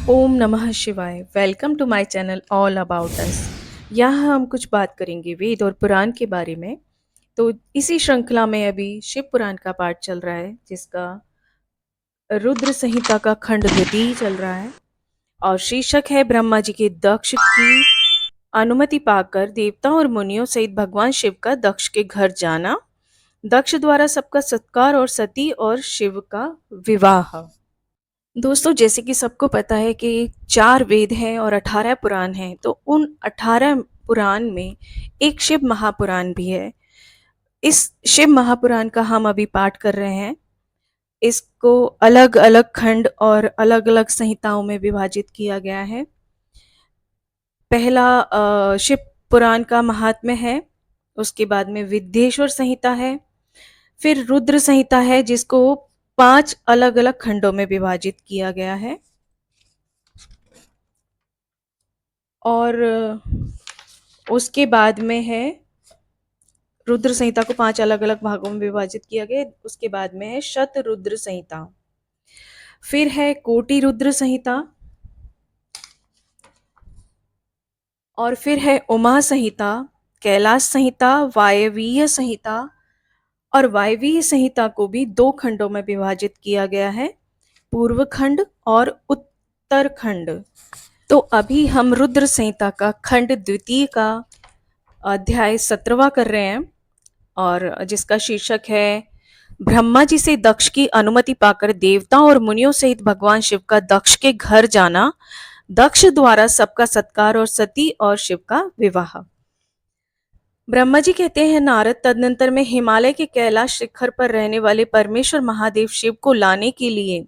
ओम नमः शिवाय। Welcome to my channel all about us. यहाँ हम कुछ बात करेंगे वेद और पुराण के बारे में। तो इसी श्रृंखला में अभी शिव पुराण का पाठ चल रहा है, जिसका रुद्र संहिता का खंड द्वितीय चल रहा है और शीर्षक है ब्रह्मा जी के दक्ष की अनुमति पाकर देवताओं और मुनियों सहित भगवान शिव का दक्ष के घर जाना, दक्ष द्वारा सबका सत्कार और सती और शिव का विवाह। दोस्तों, जैसे कि सबको पता है कि 4 वेद हैं और 18 पुराण हैं, तो उन 18 पुराण में एक शिव महापुराण भी है। इस शिव महापुराण का हम अभी पाठ कर रहे हैं। इसको अलग अलग खंड और अलग अलग संहिताओं में विभाजित किया गया है। पहला शिव पुराण का महात्म्य है, उसके बाद में विद्येश्वर संहिता है, फिर रुद्र संहिता है जिसको 5 अलग अलग खंडों में विभाजित किया गया है। और उसके बाद में है रुद्र संहिता को 5 अलग अलग भागों में विभाजित किया गया। उसके बाद में है शतरुद्र संहिता, फिर है कोटि रुद्र संहिता, और फिर है उमा संहिता, कैलाश संहिता, वायवीय संहिता। और वायवीय संहिता को भी 2 खंडों में विभाजित किया गया है, पूर्व खंड और उत्तर खंड। तो अभी हम रुद्र संहिता का खंड द्वितीय का अध्याय 17वां कर रहे हैं, और जिसका शीर्षक है ब्रह्मा जी से दक्ष की अनुमति पाकर देवताओं और मुनियों सहित भगवान शिव का दक्ष के घर जाना, दक्ष द्वारा सबका सत्कार और सती और शिव का विवाह। ब्रह्मा जी कहते हैं, नारद, तदनंतर में हिमालय के कैलाश शिखर पर रहने वाले परमेश्वर महादेव शिव को लाने के लिए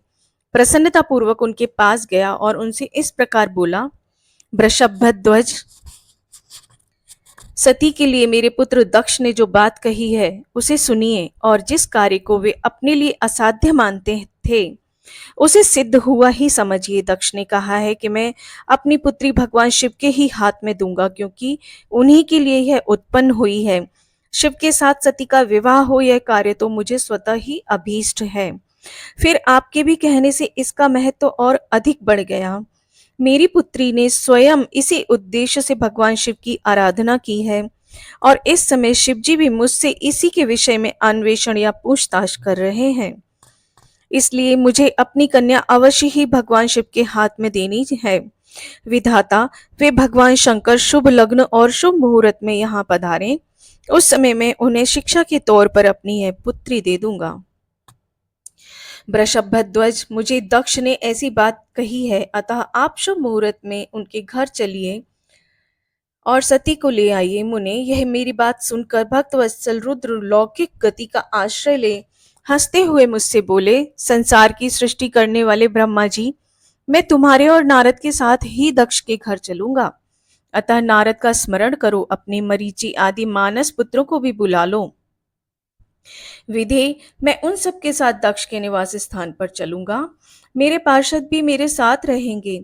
प्रसन्नता पूर्वक उनके पास गया और उनसे इस प्रकार बोला, वृषभध्वज, सती के लिए मेरे पुत्र दक्ष ने जो बात कही है उसे सुनिए, और जिस कार्य को वे अपने लिए असाध्य मानते थे उसे सिद्ध हुआ ही समझिए। दक्ष ने कहा है कि मैं अपनी पुत्री भगवान शिव के ही हाथ में दूंगा, क्योंकि उन्हीं के लिए यह उत्पन्न हुई है। शिव के साथ सती का विवाह हो, यह कार्य तो मुझे स्वतः ही अभीष्ट है। फिर आपके भी कहने से इसका महत्व और अधिक बढ़ गया। मेरी पुत्री ने स्वयं इसी उद्देश्य से भगवान शिव की आराधना की है, और इस समय शिव जी भी मुझसे इसी के विषय में अन्वेषण या पूछताछ कर रहे हैं। इसलिए मुझे अपनी कन्या अवश्य ही भगवान शिव के हाथ में देनी है। विधाता, वे भगवान शंकर शुभ लग्न और शुभ मुहूर्त में यहाँ पधारें, उस समय मैं उन्हें शिक्षा के तौर पर अपनी यह पुत्री दे दूंगा। वृषभध्वज, मुझे दक्ष ने ऐसी बात कही है, अतः आप शुभ मुहूर्त में उनके घर चलिए और सती को ले आइए। मुने, यह मेरी बात सुनकर भक्त वत्सल रुद्र लौकिक गति का आश्रय ले हंसते हुए मुझसे बोले, संसार की सृष्टि करने वाले ब्रह्मा जी, मैं तुम्हारे और नारद के साथ ही दक्ष के घर चलूंगा। अतः नारद का स्मरण करो, अपने मरीचि आदि मानस पुत्रों को भी बुला लो। विधे, मैं उन सब के साथ दक्ष के निवास स्थान पर चलूंगा। मेरे पार्षद भी मेरे साथ रहेंगे।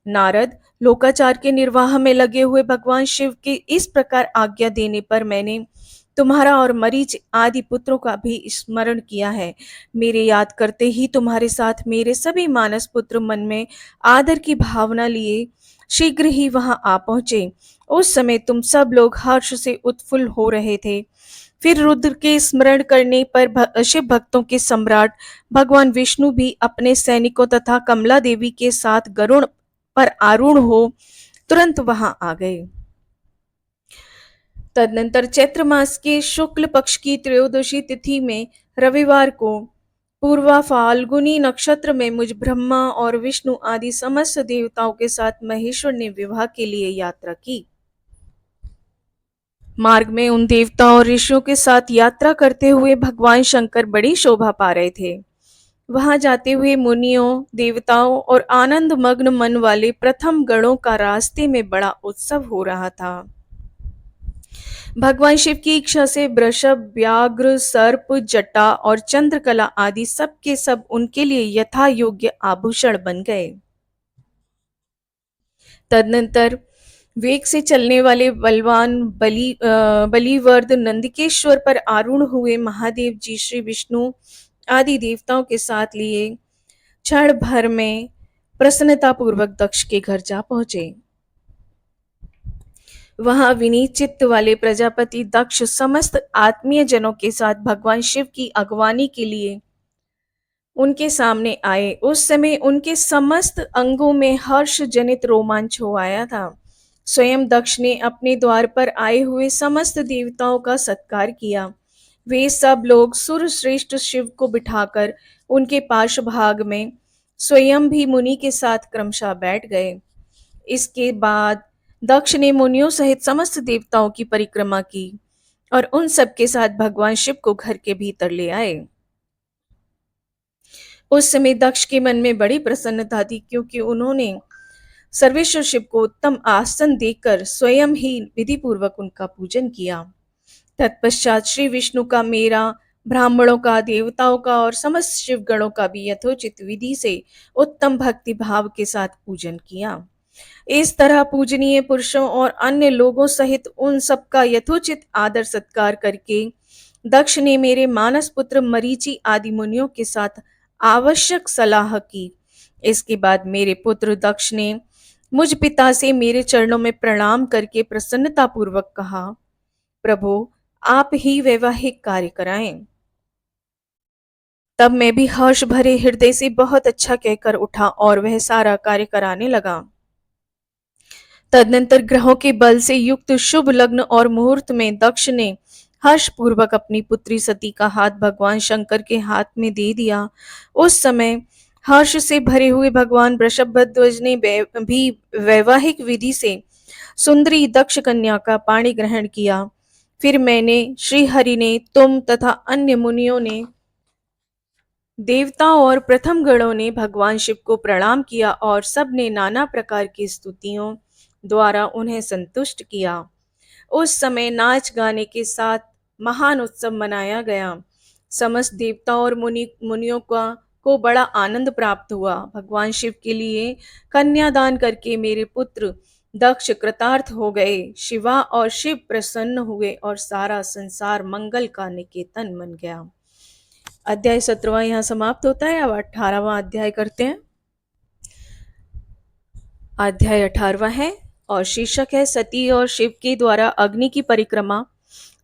नारद, लोकाचार के निर्वाह में लगे हुए भगवान शिव के इस प्रकार आज्ञा देने पर मैंने तुम्हारा और मरीच आदि पुत्रों का भी स्मरण किया है। मेरे याद करते ही तुम्हारे साथ मेरे सभी मानस पुत्र मन में आदर की भावना लिए शीघ्र ही वहां आ पहुंचे। उस समय तुम सब लोग हर्ष से उत्फुल्ल हो रहे थे। फिर रुद्र के स्मरण करने पर शिव भक्तों के सम्राट भगवान विष्णु भी अपने सैनिकों तथा कमला देवी के साथ गरुड़ पर आरूढ़ हो तुरंत वहां आ गए। तदनंतर चैत्र मास के शुक्ल पक्ष की त्रयोदशी तिथि में रविवार को पूर्वा फाल्गुनी नक्षत्र में मुझ ब्रह्मा और विष्णु आदि समस्त देवताओं के साथ महेश्वर ने विवाह के लिए यात्रा की। मार्ग में उन देवताओं और ऋषियों के साथ यात्रा करते हुए भगवान शंकर बड़ी शोभा पा रहे थे। वहां जाते हुए मुनियों, देवताओं और आनंद मग्न मन वाले प्रथम गणों का रास्ते में बड़ा उत्सव हो रहा था। भगवान शिव की इच्छा से वृषभ, व्याघ्र, सर्प, जटा और चंद्रकला आदि सब के सब उनके लिए यथा योग्य आभूषण बन गए। तदनंतर वेग से चलने वाले बलवान बलिवर्द नंदिकेश्वर पर आरूढ़ हुए महादेव जी श्री विष्णु आदि देवताओं के साथ लिए क्षण भर में प्रसन्नतापूर्वक दक्ष के घर जा पहुंचे। वहां विनीत चित्त वाले प्रजापति दक्ष समस्त आत्मीय जनों के साथ भगवान शिव की अगवानी के लिए उनके सामने आए। उस समय उनके समस्त अंगों में हर्ष जनित रोमांच हो आया था। स्वयं दक्ष ने अपने द्वार पर आए हुए समस्त देवताओं का सत्कार किया। वे सब लोग सुरश्रेष्ठ शिव को बिठाकर उनके पार्श्वभाग में स्वयं भी मुनि के साथ क्रमशः बैठ गए। इसके बाद दक्ष ने मुनियों सहित समस्त देवताओं की परिक्रमा की और उन सब के साथ भगवान शिव को घर के भीतर ले आए। उस समय दक्ष के मन में बड़ी प्रसन्नता थी, क्योंकि उन्होंने सर्वेश्वर शिव को उत्तम आसन देकर स्वयं ही विधि पूर्वक उनका पूजन किया। तत्पश्चात श्री विष्णु का, मेरा, ब्राह्मणों का, देवताओं का और समस्त शिवगणों का भी यथोचित विधि से उत्तम भक्ति भाव के साथ पूजन किया। इस तरह पूजनीय पुरुषों और अन्य लोगों सहित उन सबका यथोचित आदर सत्कार करके दक्ष ने मेरे मानस पुत्र मरीचि आदि मुनियों के साथ आवश्यक सलाह की। इसके बाद मेरे पुत्र दक्ष ने मुझ पिता से मेरे चरणों में प्रणाम करके प्रसन्नता पूर्वक कहा, प्रभु आप ही वैवाहिक कार्य कराएं। तब मैं भी हर्ष भरे हृदय से बहुत अच्छा कहकर उठा और वह सारा कार्य कराने लगा। तदनंतर ग्रहों के बल से युक्त शुभ लग्न और मुहूर्त में दक्ष ने हर्ष पूर्वक अपनी पुत्री सती का हाथ भगवान शंकर के हाथ में दे दिया। उस समय हर्ष से भरे हुए भगवान वृषभध्वज ने भी वैवाहिक विधि से सुंदरी दक्ष कन्या का पाणी ग्रहण किया। फिर मैंने, श्री हरि ने, तुम तथा अन्य मुनियों ने, देवताओं और प्रथम गणों ने भगवान शिव को प्रणाम किया और सब ने नाना प्रकार की स्तुतियों द्वारा उन्हें संतुष्ट किया। उस समय नाच गाने के साथ महान उत्सव मनाया गया। समस्त देवताओं और मुनियों को बड़ा आनंद प्राप्त हुआ। भगवान शिव के लिए कन्यादान करके मेरे पुत्र दक्ष कृतार्थ हो गए। शिवा और शिव प्रसन्न हुए और सारा संसार मंगल का निकेतन बन गया। अध्याय 17वां यहाँ समाप्त होता है। अब 18वां अध्याय करते हैं। अध्याय 18वां है और शीर्षक है सती और शिव के द्वारा अग्नि की परिक्रमा,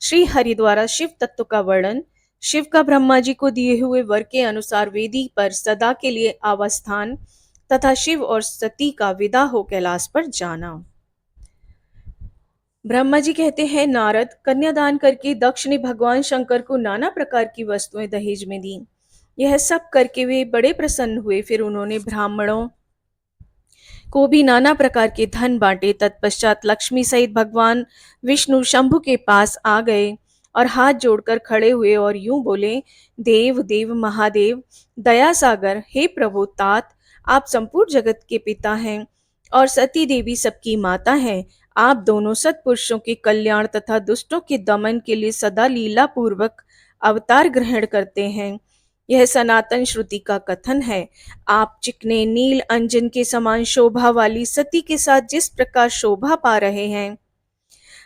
श्री हरि द्वारा शिव तत्व का वर्णन, शिव का ब्रह्मा जी को दिए हुए वर के अनुसार वेदी पर सदा के लिए आवस्थान तथा शिव और सती का विदा हो कैलाश पर जाना। ब्रह्मा जी कहते हैं, नारद, कन्यादान करके दक्ष ने भगवान शंकर को नाना प्रकार की वस्तुएं दहेज में दी। यह सब करके वे बड़े प्रसन्न हुए। फिर उन्होंने ब्राह्मणों को भी नाना प्रकार के धन बांटे। तत्पश्चात लक्ष्मी सहित भगवान विष्णु शंभु के पास आ गए और हाथ जोड़कर खड़े हुए और यूं बोले, देव देव महादेव, दया सागर, हे प्रभु तात, आप संपूर्ण जगत के पिता हैं और सती देवी सबकी माता हैं। आप दोनों सत्पुरुषों के कल्याण तथा दुष्टों के दमन के लिए सदा लीला पूर्वक अवतार ग्रहण करते हैं। यह सनातन श्रुति का कथन है। आप चिकने नील अंजन के समान शोभा वाली सती के साथ जिस प्रकार शोभा पा रहे हैं,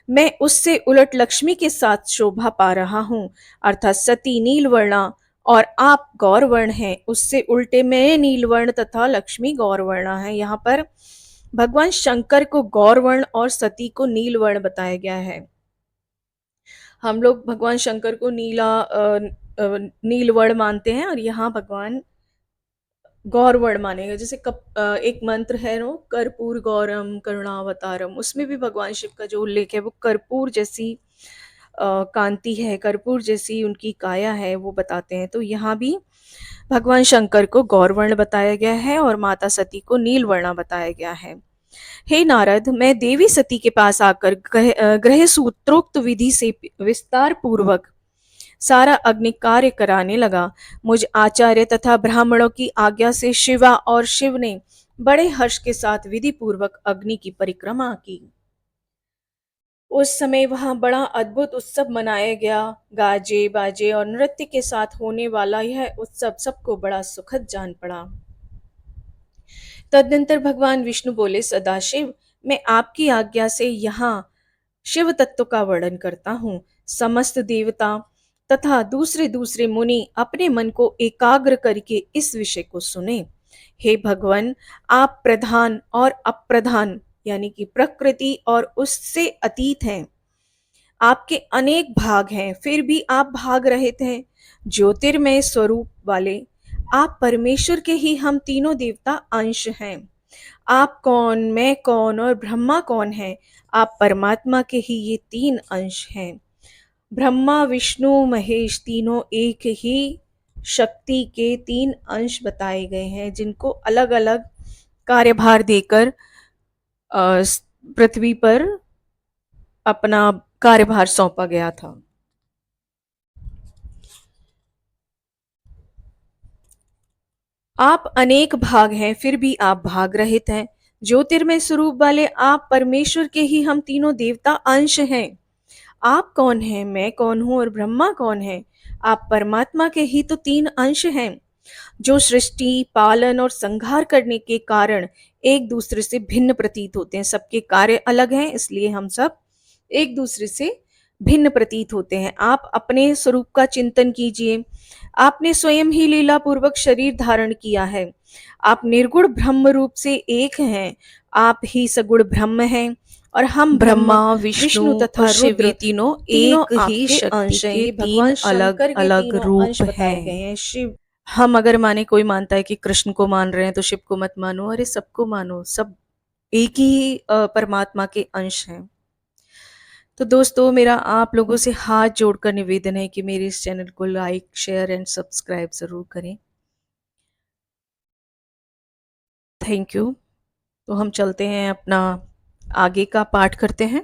मैं उससे उलट लक्ष्मी के साथ शोभा पा रहा हूँ। अर्थात सती नीलवर्णा और आप गौरवर्ण हैं, उससे उल्टे मैं नीलवर्ण तथा लक्ष्मी गौरवर्णा है। यहाँ पर भगवान शंकर को गौरवर्ण और सती को नीलवर्ण बताया गया है। हम लोग भगवान शंकर को नीलवर्ण मानते हैं और यहाँ भगवान गौरवर्ण मानेगा। जैसे एक मंत्र है नो, कर्पूर गौरम करुणावतारम, उसमें भी भगवान शिव का जो उल्लेख है वो कर्पूर जैसी कांति है, कर्पूर जैसी उनकी काया है, वो बताते हैं। तो यहाँ भी भगवान शंकर को गौरवर्ण बताया गया है और माता सती को नीलवर्णा बताया गया है। हे नारद, मैं देवी सती के पास आकर ग्रह सूत्रोक्त विधि से विस्तार पूर्वक सारा अग्नि कार्य कराने लगा। मुझ आचार्य तथा ब्राह्मणों की आज्ञा से शिवा और शिव ने बड़े हर्ष के साथ विधि पूर्वक अग्नि की परिक्रमा की। उस समय वहां बड़ा अद्भुत उत्सव मनाया गया। गाजे बाजे और नृत्य के साथ होने वाला यह उत्सव सबको बड़ा सुखद जान पड़ा। तदनंतर भगवान विष्णु बोले, सदाशिव, मैं आपकी आज्ञा से यहाँ शिव तत्व का वर्णन करता हूँ। समस्त देवता तथा दूसरे दूसरे मुनि अपने मन को एकाग्र करके इस विषय को सुने। हे भगवान, आप प्रधान और अप्रधान यानी कि प्रकृति और उससे अतीत हैं। आपके अनेक भाग हैं, फिर भी आप भाग रहित हैं। ज्योतिर्मय स्वरूप वाले आप परमेश्वर के ही हम तीनों देवता अंश हैं। आप कौन, मैं कौन और ब्रह्मा कौन है? आप परमात्मा के ही ये तीन अंश हैं। ब्रह्मा विष्णु महेश तीनों एक ही शक्ति के तीन अंश बताए गए हैं, जिनको अलग अलग कार्यभार देकर पृथ्वी पर अपना कार्यभार सौंपा गया था। आप अनेक भाग हैं, फिर भी आप भाग रहित हैं। ज्योतिर्मय स्वरूप वाले आप परमेश्वर के ही हम तीनों देवता अंश हैं। आप कौन हैं, मैं कौन हूं और ब्रह्मा कौन है? आप परमात्मा के ही तो तीन अंश हैं, जो सृष्टि पालन और संहार करने के कारण एक दूसरे से भिन्न प्रतीत होते हैं। सबके कार्य अलग हैं, इसलिए हम सब एक दूसरे से भिन्न प्रतीत होते हैं। आप अपने स्वरूप का चिंतन कीजिए। आपने स्वयं ही लीला पूर्वक शरीर धारण किया है। आप निर्गुण ब्रह्म रूप से एक हैं। आप ही सगुण ब्रह्म हैं और हम ब्रह्मा विष्णु तथा शिव ये तीनों एक ही शक्ति के तीन अलग अलग रूप हैं। शिव, हम अगर माने, कोई मानता है कि कृष्ण को मान रहे हैं तो शिव को मत मानो, अरे सबको मानो, सब एक ही परमात्मा के अंश हैं। तो दोस्तों, मेरा आप लोगों से हाथ जोड़कर निवेदन है कि मेरे इस चैनल को लाइक शेयर एंड सब्सक्राइब जरूर करें। Thank you. तो हम चलते हैं, अपना आगे का पाठ करते हैं।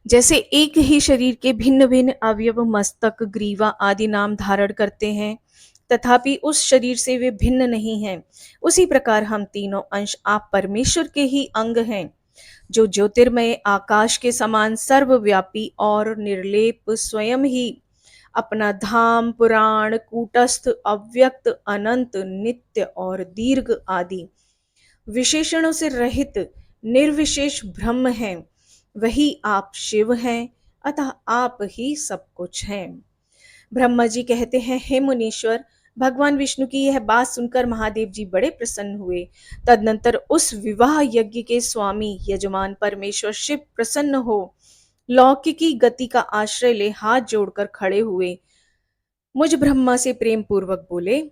जैसे एक ही शरीर के भिन्न भिन्न अवयव मस्तक ग्रीवा आदि नाम धारण करते हैं, तथापि उस शरीर से वे भिन्न नहीं हैं, उसी प्रकार हम तीनों अंश आप परमेश्वर के ही अंग हैं, जो ज्योतिर्मय आकाश के समान सर्वव्यापी और निर्लेप स्वयं ही अपना धाम पुराण कूटस्थ अव्यक्त अनंत नित्य और दीर्घ आदि विशेषणों से रहित निर्विशेष ब्रह्म हैं। वही आप शिव हैं, अतः आप ही सब कुछ हैं। ब्रह्मा जी कहते हैं, हे मुनीश्वर, भगवान विष्णु की यह बात सुनकर महादेव जी बड़े प्रसन्न हुए। तदनंतर उस विवाह यज्ञ के स्वामी यजमान परमेश्वर शिव प्रसन्न हो लौकिकी गति का आश्रय ले हाथ जोड़कर खड़े हुए मुझ ब्रह्मा से प्रेम पूर्वक बोले।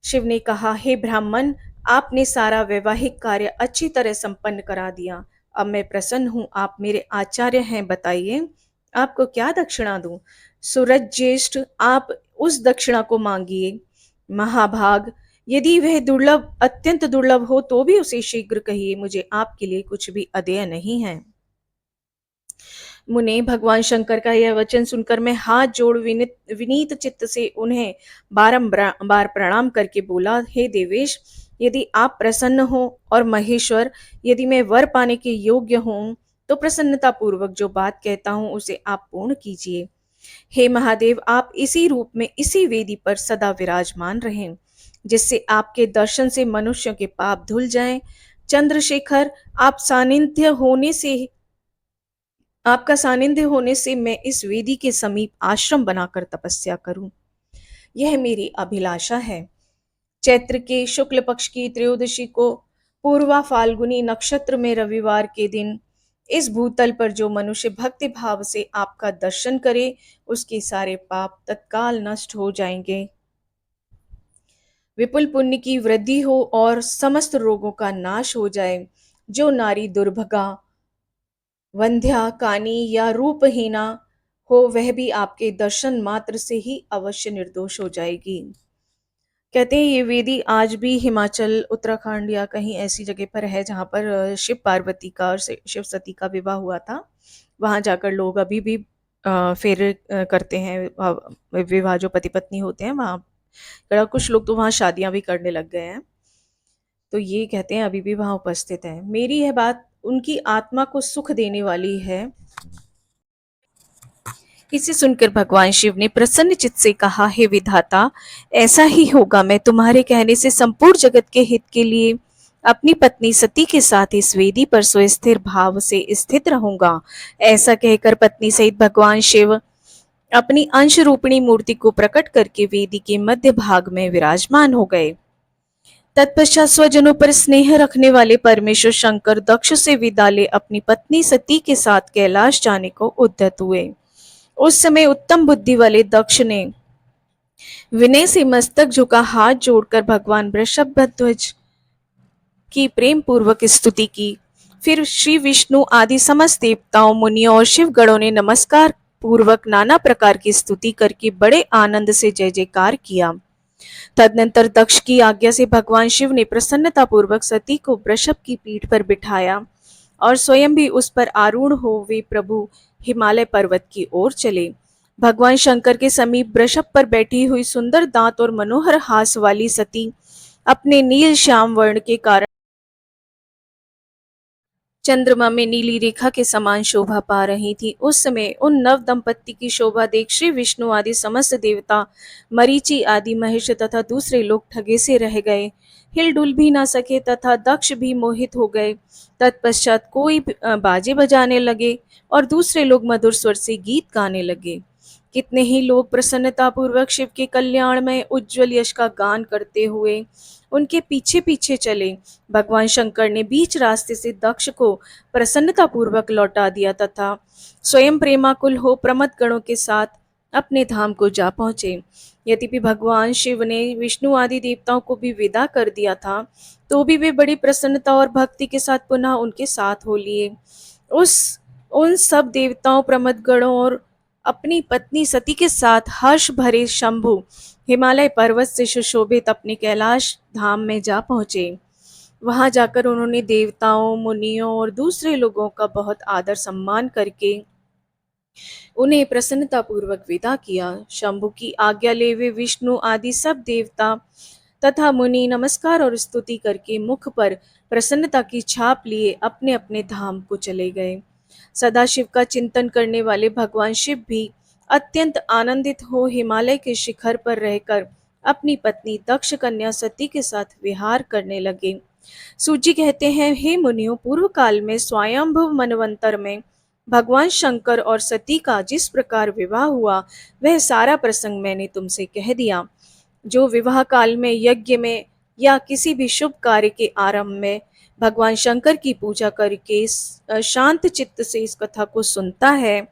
शिव ने कहा, हे ब्राह्मण, आपने सारा वैवाहिक कार्य अच्छी तरह संपन्न करा दिया। अब मैं प्रसन्न हूं, आप मेरे आचार्य हैं, बताइए आपको क्या दक्षिणा दूं? सूरज ज्येष्ठ, आप उस दक्षिणा को मांगिए। महाभाग, यदि वह दुर्लभ अत्यंत दुर्लभ हो तो भी उसे शीघ्र कहिए, मुझे आपके लिए कुछ भी अदेय नहीं है। मुने, भगवान शंकर का यह वचन सुनकर मैं हाथ जोड़ विनीत चित्त से उन्हें बारंबार प्रणाम करके बोला, हे देवेश, यदि आप प्रसन्न हो और महेश्वर, यदि मैं वर पाने के योग्य हूं तो प्रसन्नता पूर्वक जो बात कहता हूं उसे आप पूर्ण कीजिए। हे महादेव, आप इसी रूप में इसी वेदी पर सदा विराजमान रहें, जिससे आपके दर्शन से मनुष्यों के पाप धुल जाएं। चंद्रशेखर, आपका सानिध्य होने से मैं इस वेदी के समीप आश्रम बनाकर तपस्या करूं, यह मेरी अभिलाषा है। चैत्र के शुक्ल पक्ष की त्रयोदशी को पूर्वा फाल्गुनी नक्षत्र में रविवार के दिन इस भूतल पर जो मनुष्य भक्ति भाव से आपका दर्शन करे, उसके सारे पाप तत्काल नष्ट हो जाएंगे, विपुल पुण्य की वृद्धि हो और समस्त रोगों का नाश हो जाए। जो नारी दुर्भगा, वंध्या, कानी या रूपहीना हो, वह भी आपके दर्शन मात्र से ही अवश्य निर्दोष हो जाएगी। कहते हैं ये वेदी आज भी हिमाचल, उत्तराखंड या कहीं ऐसी जगह पर है जहाँ पर शिव पार्वती का और शिव सती का विवाह हुआ था। वहाँ जाकर लोग अभी भी फेरे करते हैं। विवाह जो पति पत्नी होते हैं वहाँ, कुछ लोग तो वहाँ शादियां भी करने लग गए हैं। तो ये कहते हैं अभी भी वहाँ उपस्थित है। मेरी यह बात उनकी आत्मा को सुख देने वाली है। इसे सुनकर भगवान शिव ने प्रसन्न चित्त से कहा, हे विधाता, ऐसा ही होगा। मैं तुम्हारे कहने से संपूर्ण जगत के हित के लिए अपनी पत्नी सती के साथ इस वेदी पर सुस्थिर भाव से स्थित रहूंगा। ऐसा कहकर पत्नी सहित भगवान शिव अपनी अंश रूपिणी मूर्ति को प्रकट करके वेदी के मध्य भाग में विराजमान हो गए। तत्पश्चात स्वजनों पर स्नेह रखने वाले परमेश्वर शंकर दक्ष से विदा ले अपनी पत्नी सती के साथ कैलाश जाने को उद्यत हुए। उस समय उत्तम बुद्धि वाले दक्ष ने विनय से मस्तक झुका हाथ जोड़कर भगवान वृषभध्वज की प्रेम पूर्वक स्तुति की। फिर श्री विष्णु आदि समस्त देवताओं, मुनियों और शिवगणों ने नमस्कार पूर्वक नाना प्रकार की स्तुति करके बड़े आनंद से जय जयकार किया। तदनंतर दक्ष की आज्ञा से भगवान शिव ने प्रसन्नता पूर्वक सती को वृषभ की पीठ पर बिठाया और स्वयं भी उस पर आरूढ़ हो वे प्रभु हिमालय पर्वत की ओर चले। भगवान शंकर के समीप वृषभ पर बैठी हुई सुंदर दांत और मनोहर हास वाली सती अपने नील श्याम वर्ण के कारण चंद्रमा में नीली रेखा के समान शोभा पा रही थी। उस समय उन नव दंपत्ति की शोभा देख श्री विष्णु आदि समस्त देवता, मरीचि आदि महेश तथा दूसरे लोग ठगे से रह गए, हिलडुल भी ना सके तथा दक्ष भी मोहित हो गए। तत्पश्चात कोई बाजे बजाने लगे और दूसरे लोग मधुर स्वर से गीत गाने लगे। कितने ही लोग प्रसन्नता पूर्वक शिव के कल्याण में उज्जवल यश का गान करते हुए उनके पीछे पीछे चले। भगवान शंकर ने बीच रास्ते से दक्ष को प्रसन्नता पूर्वक लौटा दिया तथा स्वयं प्रेमाकुल हो प्रमथ गणों के साथ अपने धाम को जा पहुंचे। यद्यपि भगवान शिव ने विष्णु आदि देवताओं को भी विदा कर दिया था, तो भी वे बड़ी प्रसन्नता और भक्ति के साथ पुनः उनके साथ हो लिए। उन सब देवताओं, प्रमथ गणों और अपनी पत्नी सती के साथ हर्ष भरे शंभु हिमालय पर्वत से सुशोभित अपने कैलाश धाम में जा पहुंचे। वहां जाकर उन्होंने देवताओं, मुनियों और दूसरे लोगों का बहुत आदर सम्मान करके उन्हें प्रसन्नता पूर्वक विदा किया। शंभु की आज्ञा ले वे विष्णु आदि सब देवता तथा मुनि नमस्कार और स्तुति करके मुख पर प्रसन्नता की छाप लिए अपने अपने धाम को चले गए। सदाशिव का चिंतन करने वाले भगवान शिव भी अत्यंत आनंदित हो हिमालय के शिखर पर रहकर अपनी पत्नी दक्ष कन्या सती के साथ विहार करने लगे। सूजी कहते हैं, हे मुनियों, पूर्व काल में स्वयंभुव मनवंतर में भगवान शंकर और सती का जिस प्रकार विवाह हुआ वह सारा प्रसंग मैंने तुमसे कह दिया। जो विवाह काल में, यज्ञ में या किसी भी शुभ कार्य के आरंभ में भगवान शंकर की पूजा करके शांत चित्त से इस कथा को सुनता है,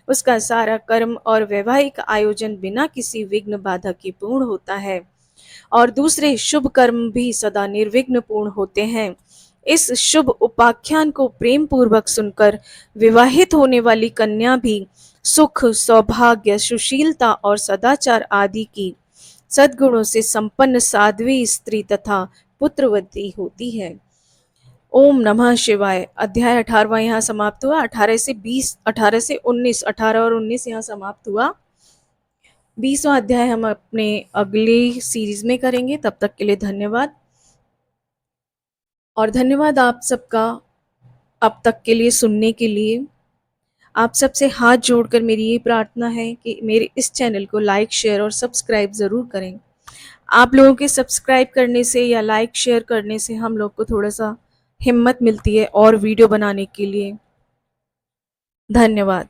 उसका सारा कर्म और वैवाहिक आयोजन बिना किसी विघ्न बाधा के पूर्ण होता है और दूसरे शुभ कर्म भी सदा निर्विघ्न पूर्ण होते हैं। इस शुभ उपाख्यान को प्रेम पूर्वक सुनकर विवाहित होने वाली कन्या भी सुख, सौभाग्य, सुशीलता और सदाचार आदि की सद्गुणों से संपन्न साध्वी स्त्री तथा पुत्रवती होती है। ओम नमः शिवाय। अध्याय 18वां यहाँ समाप्त हुआ। 18 से 20, 18 से 19, 18 और 19 यहाँ समाप्त हुआ। 20वां अध्याय हम अपने अगली सीरीज में करेंगे। तब तक के लिए धन्यवाद और धन्यवाद आप सबका अब तक के लिए सुनने के लिए। आप सबसे हाथ जोड़कर मेरी ये प्रार्थना है कि मेरे इस चैनल को लाइक, शेयर और सब्सक्राइब ज़रूर करें। आप लोगों के सब्सक्राइब करने से या लाइक शेयर करने से हम लोग को थोड़ा सा हिम्मत मिलती है और वीडियो बनाने के लिए। धन्यवाद।